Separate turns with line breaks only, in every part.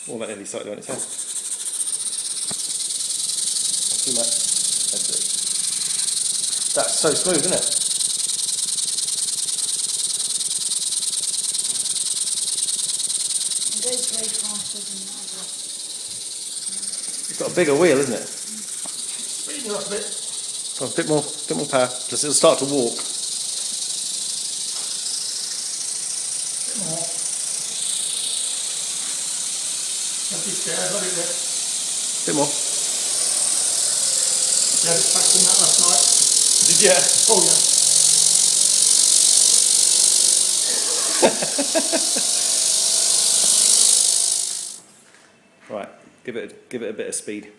Or let it slightly on its head. Not too much. That's it. That's so smooth, isn't it?
It goes way faster than that other.
It's got a bigger wheel, isn't it?
Speeding up a bit.
Oh, a bit more power. Just it'll start to walk.
Bit more. Don't be scared, let it rip.
Bit more.
We had it back in that last night.
Did you?
Oh yeah.
Right. Give it a bit of speed.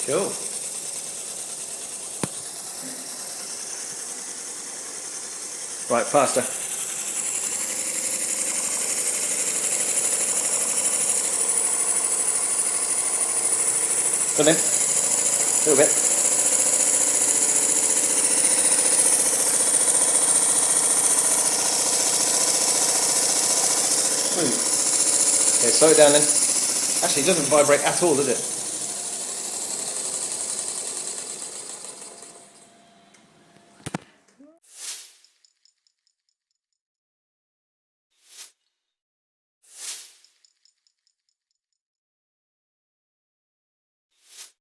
Cool. Right, faster. Come in. A little bit. Smooth. Okay, slow it down then. Actually, it doesn't vibrate at all, does it?